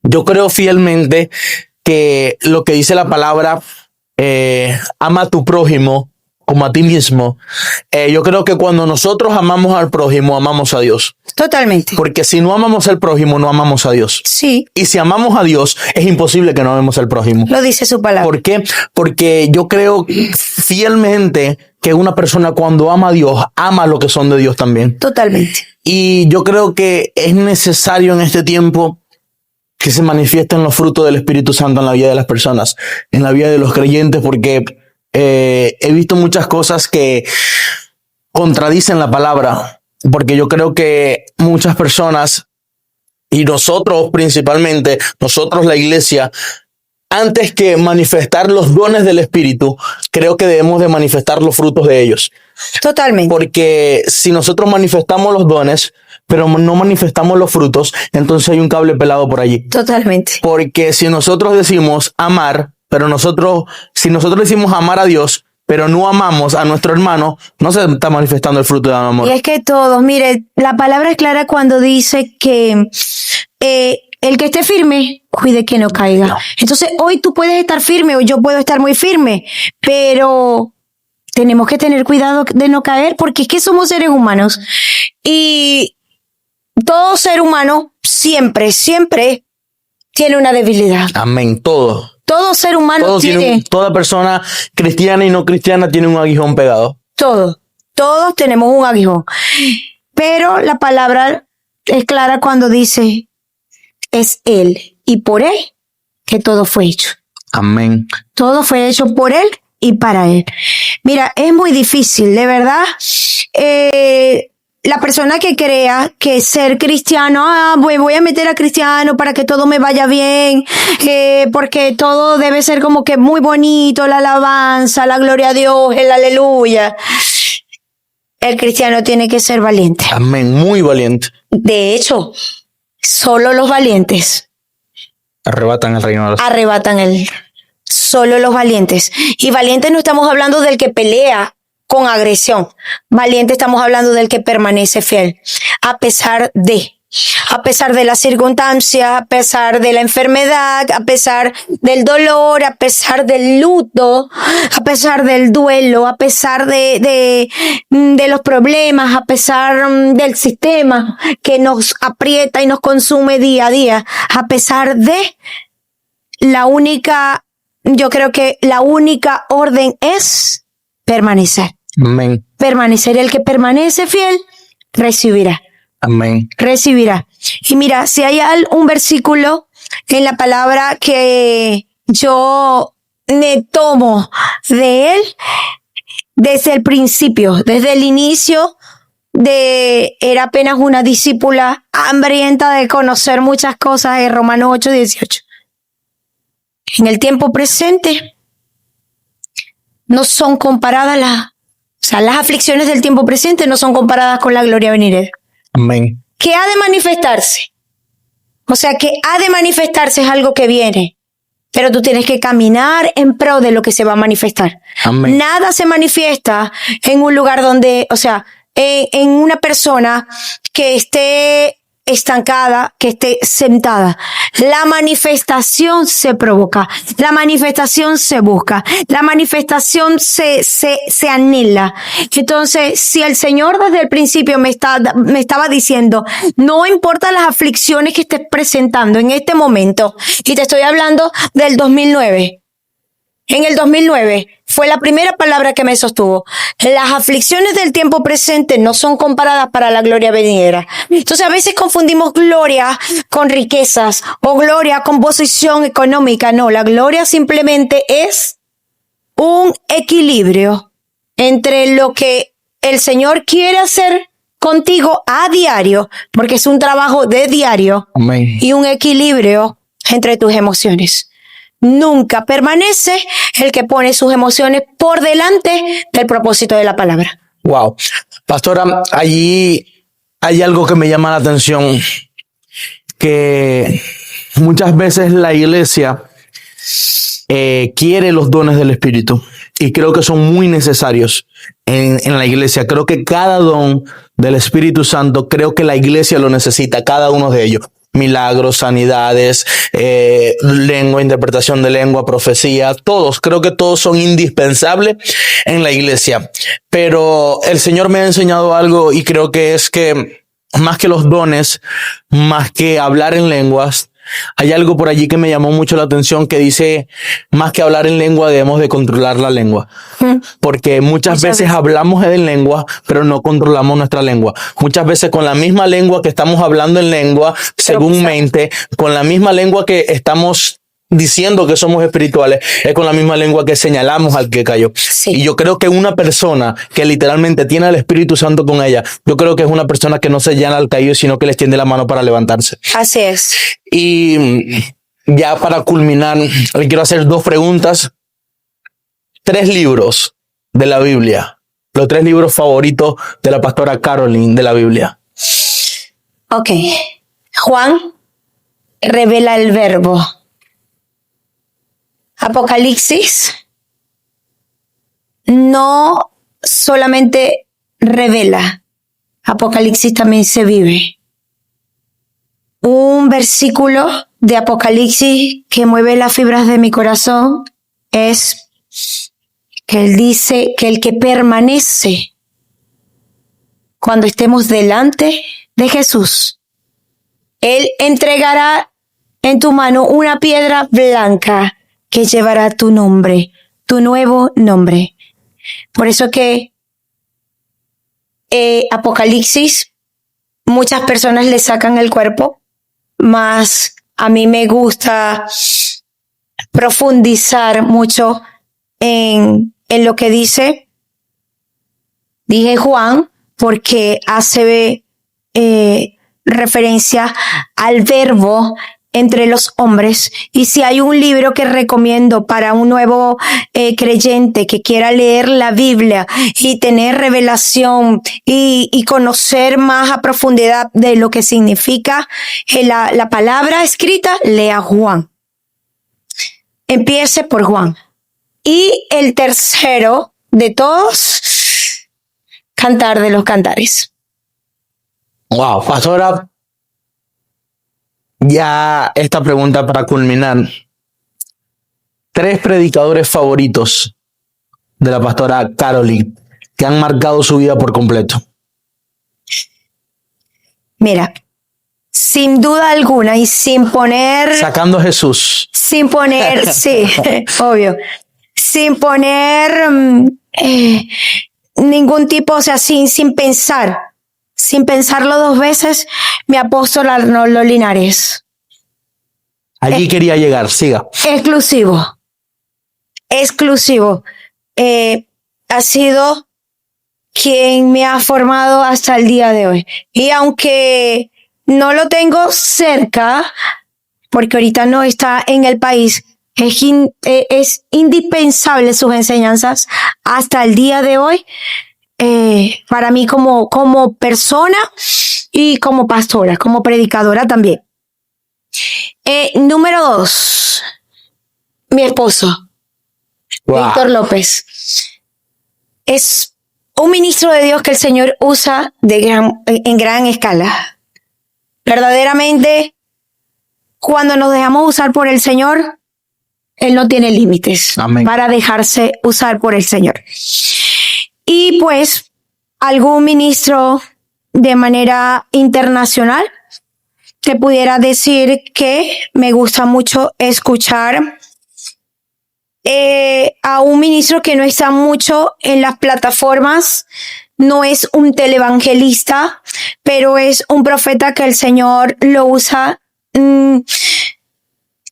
yo creo fielmente que lo que dice la palabra, ama a tu prójimo como a ti mismo. Yo creo que cuando nosotros amamos al prójimo, amamos a Dios. Totalmente. Porque si no amamos al prójimo, no amamos a Dios. Sí. Y si amamos a Dios, es imposible que no amemos al prójimo. Lo dice su palabra. ¿Por qué? Porque yo creo fielmente que una persona cuando ama a Dios, ama lo que son de Dios también. Totalmente. Y yo creo que es necesario en este tiempo que se manifiesten los frutos del Espíritu Santo en la vida de las personas, en la vida de los creyentes, porque he visto muchas cosas que contradicen la palabra, porque yo creo que muchas personas, y nosotros principalmente, nosotros la iglesia, antes que manifestar los dones del Espíritu, creo que debemos de manifestar los frutos de ellos. Totalmente. Porque si nosotros manifestamos los dones, pero no manifestamos los frutos, entonces hay un cable pelado por allí. Totalmente. Porque si nosotros decimos amar, pero si nosotros decimos amar a Dios, pero no amamos a nuestro hermano, no se está manifestando el fruto del amor. Y es que todos, mire, la palabra es clara cuando dice que el que esté firme, cuide que no caiga. No. Entonces, hoy tú puedes estar firme o yo puedo estar muy firme, pero tenemos que tener cuidado de no caer porque es que somos seres humanos. Y todo ser humano siempre tiene una debilidad. Amén, todo. Todo ser humano toda persona cristiana y no cristiana tiene un aguijón pegado. Todos tenemos un aguijón. Pero la palabra es clara cuando dice, es Él y por Él que todo fue hecho. Amén. Todo fue hecho por Él y para Él. Mira, es muy difícil, de verdad. La persona que crea que ser cristiano, voy a meter a cristiano para que todo me vaya bien, porque todo debe ser como que muy bonito, la alabanza, la gloria a Dios, el aleluya. El cristiano tiene que ser valiente. Amén, muy valiente. De hecho, solo los valientes arrebatan el reino de los... Solo los valientes. Y valientes no estamos hablando del que pelea con agresión. Valiente estamos hablando del que permanece fiel. A pesar de la circunstancia, a pesar de la enfermedad, a pesar del dolor, a pesar del luto, a pesar del duelo, a pesar de los problemas, a pesar del sistema que nos aprieta y nos consume día a día, a pesar de la única yo creo que la única orden es permanecer. Amén. Permanecer. El que permanece fiel, recibirá. Amén. Recibirá. Y mira, si hay un versículo en la palabra que yo me tomo de él desde el principio, desde el inicio era apenas una discípula hambrienta de conocer muchas cosas, en Romanos 8:18. En el tiempo presente no son comparadas las aflicciones del tiempo presente no son comparadas con la gloria venidera. Amén. ¿Qué ha de manifestarse? O sea, que ha de manifestarse es algo que viene, pero tú tienes que caminar en pro de lo que se va a manifestar. Amén. Nada se manifiesta en un lugar donde, o sea, en una persona que esté estancada, que esté sentada. La manifestación se provoca, la manifestación se busca, la manifestación se anhela. Entonces, si el Señor desde el principio me estaba diciendo, no importa las aflicciones que estés presentando en este momento, y te estoy hablando del 2009, en el 2009 fue la primera palabra que me sostuvo. Las aflicciones del tiempo presente no son comparadas para la gloria venidera. Entonces a veces confundimos gloria con riquezas o gloria con posición económica. No, la gloria simplemente es un equilibrio entre lo que el Señor quiere hacer contigo a diario, porque es un trabajo de diario. Amén. Y un equilibrio entre tus emociones. Nunca permanece el que pone sus emociones por delante del propósito de la palabra. Wow. Pastora, allí hay algo que me llama la atención, que muchas veces la iglesia quiere los dones del Espíritu y creo que son muy necesarios en la iglesia. Creo que cada don del Espíritu Santo, creo que la iglesia lo necesita, cada uno de ellos. Milagros, sanidades, lengua, interpretación de lengua, profecía, creo que todos son indispensables en la iglesia. Pero el Señor me ha enseñado algo y creo que es que más que los dones, más que hablar en lenguas, hay algo por allí que me llamó mucho la atención que dice, más que hablar en lengua, debemos de controlar la lengua. Porque muchas veces hablamos en lengua, pero no controlamos nuestra lengua. Muchas veces con la misma lengua que estamos hablando en lengua, según mente, con la misma lengua que estamos diciendo que somos espirituales, es con la misma lengua que señalamos al que cayó. Sí. Y yo creo que una persona que literalmente tiene al Espíritu Santo con ella, yo creo que es una persona que no se llana al caído, sino que le extiende la mano para levantarse. Así es. Y ya para culminar, le quiero hacer 2 preguntas. 3 libros de la Biblia. Los 3 libros favoritos de la pastora Caroline de la Biblia. Ok. Juan revela el verbo. Apocalipsis no solamente revela, Apocalipsis también se vive. Un versículo de Apocalipsis que mueve las fibras de mi corazón es que él dice que el que permanece cuando estemos delante de Jesús, él entregará en tu mano una piedra blanca que llevará tu nombre, tu nuevo nombre. Por eso que Apocalipsis, muchas personas le sacan el cuerpo, mas a mí me gusta profundizar mucho en lo que dice. Dije Juan porque hace referencia al verbo entre los hombres, y si hay un libro que recomiendo para un nuevo creyente que quiera leer la Biblia y tener revelación y conocer más a profundidad de lo que significa la palabra escrita, lea Juan. Empiece por Juan. Y el tercero de todos, Cantar de los Cantares. Wow, pastora, ya esta pregunta para culminar. 3 predicadores favoritos de la pastora Caroline que han marcado su vida por completo. Mira, sin duda alguna y sin poner, Sacando a Jesús. sí, obvio, sin poner ningún tipo, o sea, sin pensarlo dos veces, mi apóstol Arnoldo Linares. Allí quería llegar, siga. Exclusivo. Ha sido quien me ha formado hasta el día de hoy. Y aunque no lo tengo cerca, porque ahorita no está en el país, es indispensable sus enseñanzas hasta el día de hoy, para mí como persona y como pastora, como predicadora también. Número 2, mi esposo, Wow. Víctor López. Es un ministro de Dios que el Señor usa en gran escala. Verdaderamente, cuando nos dejamos usar por el Señor, Él no tiene límites. Amén. Para dejarse usar por el Señor. Y pues, algún ministro de manera internacional, te pudiera decir que me gusta mucho escuchar a un ministro que no está mucho en las plataformas, no es un televangelista, pero es un profeta que el Señor lo usa en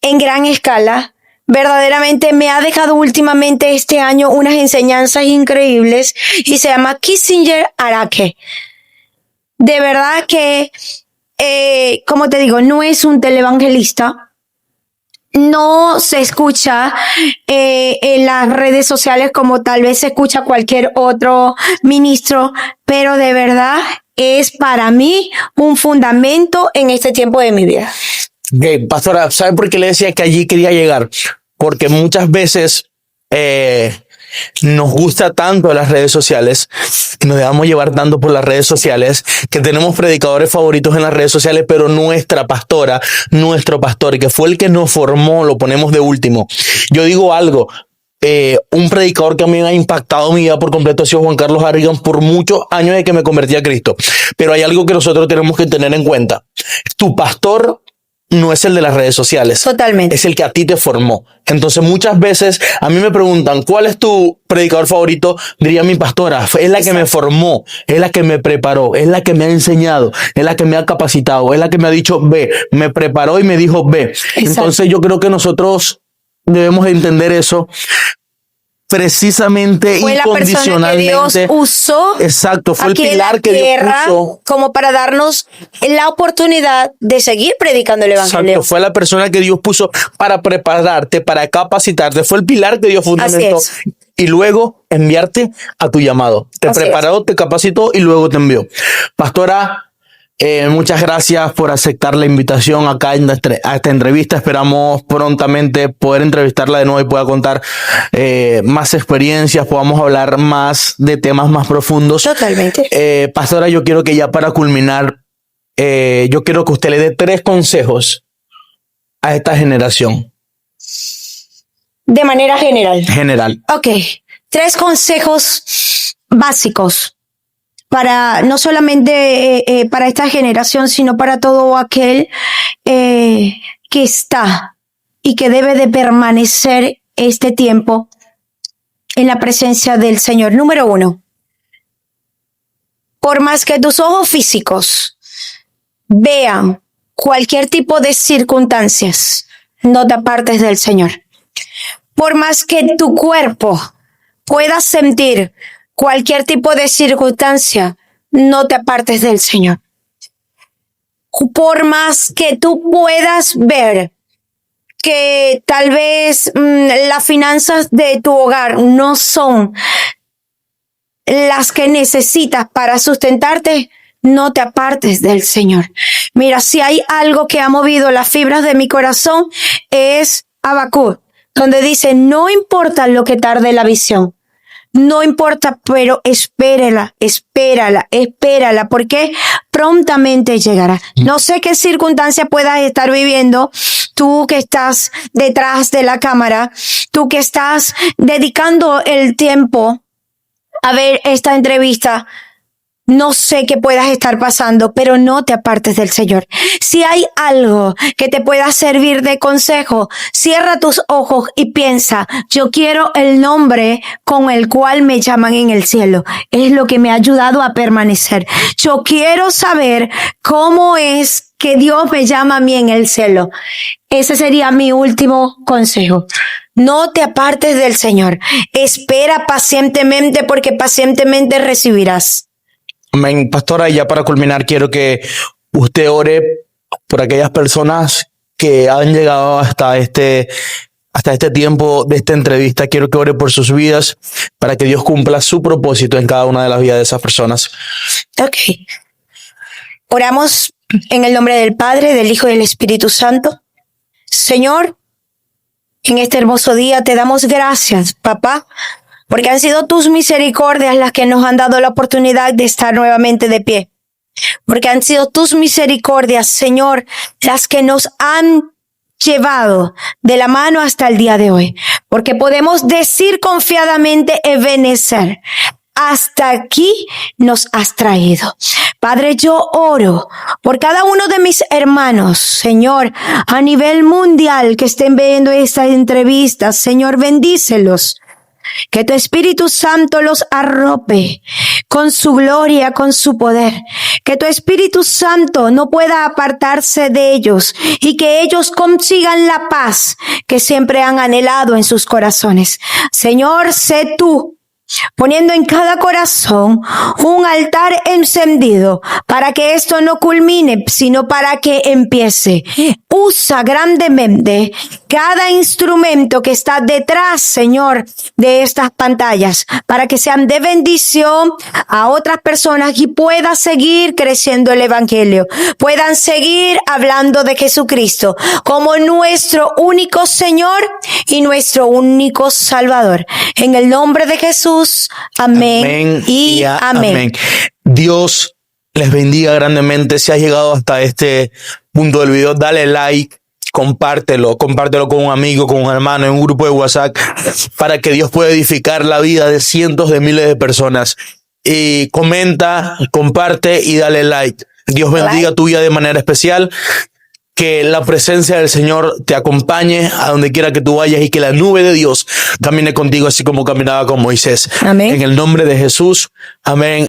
gran escala. Verdaderamente me ha dejado últimamente este año unas enseñanzas increíbles y se llama Kissinger Arake. De verdad que, como te digo, no es un televangelista. No se escucha en las redes sociales como tal vez se escucha cualquier otro ministro, pero de verdad es para mí un fundamento en este tiempo de mi vida. Ok, pastora, ¿sabe por qué le decía que allí quería llegar? Porque muchas veces nos gusta tanto las redes sociales, que nos dejamos llevar tanto por las redes sociales, que tenemos predicadores favoritos en las redes sociales, pero nuestra pastora, nuestro pastor, que fue el que nos formó, lo ponemos de último. Yo digo algo, un predicador que a mí me ha impactado mi vida por completo ha sido Juan Carlos Harrigan por muchos años de que me convertí a Cristo. Pero hay algo que nosotros tenemos que tener en cuenta. Tu pastor no es el de las redes sociales. Totalmente. Es el que a ti te formó. Entonces muchas veces a mí me preguntan, ¿cuál es tu predicador favorito? Diría mi pastora, es la que me formó, es la que me preparó, es la que me ha enseñado, es la que me ha capacitado, es la que me ha dicho, ve, me preparó y me dijo, ve. Exacto. Entonces yo creo que nosotros debemos entender eso. Precisamente fue incondicionalmente. La persona que Dios usó. Exacto, fue el pilar que Dios puso. Como para darnos la oportunidad de seguir predicando el evangelio. Exacto, fue la persona que Dios puso para prepararte, para capacitarte. Fue el pilar que Dios fundamentó. Y luego enviarte a tu llamado. Te preparó, te capacitó y luego te envió. Pastora, muchas gracias por aceptar la invitación acá a esta entrevista. Esperamos prontamente poder entrevistarla de nuevo y pueda contar más experiencias, podamos hablar más de temas más profundos. Totalmente. Pastora, yo quiero que ya para culminar, yo quiero que usted le dé 3 consejos a esta generación. De manera general. General. Ok. 3 consejos básicos. Para no solamente para esta generación, sino para todo aquel que está y que debe de permanecer este tiempo en la presencia del Señor. Número 1. Por más que tus ojos físicos vean cualquier tipo de circunstancias, no te apartes del Señor. Por más que tu cuerpo pueda sentir cualquier tipo de circunstancia, no te apartes del Señor. Por más que tú puedas ver que tal vez las finanzas de tu hogar no son las que necesitas para sustentarte, no te apartes del Señor. Mira, si hay algo que ha movido las fibras de mi corazón es Habacuc, donde dice, no importa lo que tarde la visión. No importa, pero espérala, porque prontamente llegará. No sé qué circunstancia puedas estar viviendo, tú que estás detrás de la cámara, tú que estás dedicando el tiempo a ver esta entrevista. No sé qué puedas estar pasando, pero no te apartes del Señor. Si hay algo que te pueda servir de consejo, cierra tus ojos y piensa, yo quiero el nombre con el cual me llaman en el cielo. Es lo que me ha ayudado a permanecer. Yo quiero saber cómo es que Dios me llama a mí en el cielo. Ese sería mi último consejo. No te apartes del Señor. Espera pacientemente porque pacientemente recibirás. Amén. Pastora, ya para culminar, quiero que usted ore por aquellas personas que han llegado hasta este tiempo de esta entrevista. Quiero que ore por sus vidas para que Dios cumpla su propósito en cada una de las vidas de esas personas. Ok. Oramos en el nombre del Padre, del Hijo y del Espíritu Santo. Señor, en este hermoso día te damos gracias, papá, porque han sido tus misericordias las que nos han dado la oportunidad de estar nuevamente de pie. Porque han sido tus misericordias, Señor, las que nos han llevado de la mano hasta el día de hoy. Porque podemos decir confiadamente, Ebenezer, hasta aquí nos has traído. Padre, yo oro por cada uno de mis hermanos, Señor, a nivel mundial que estén viendo estas entrevistas. Señor, bendícelos. Que tu Espíritu Santo los arrope con su gloria, con su poder. Que tu Espíritu Santo no pueda apartarse de ellos y que ellos consigan la paz que siempre han anhelado en sus corazones. Señor, sé tú poniendo en cada corazón un altar encendido para que esto no culmine, sino para que empiece. Usa grandemente cada instrumento que está detrás, Señor, de estas pantallas, para que sean de bendición a otras personas y pueda seguir creciendo el Evangelio, puedan seguir hablando de Jesucristo como nuestro único Señor y nuestro único Salvador. En el nombre de Jesús, amén, amén y amén. Dios les bendiga grandemente. Si has llegado hasta este punto del video, dale like, compártelo con un amigo, con un hermano, en un grupo de WhatsApp, para que Dios pueda edificar la vida de cientos de miles de personas. Y comenta, comparte y dale like. Dios bendiga tu vida de manera especial. Que la presencia del Señor te acompañe a donde quiera que tú vayas y que la nube de Dios camine contigo así como caminaba con Moisés. Amén. En el nombre de Jesús. Amén.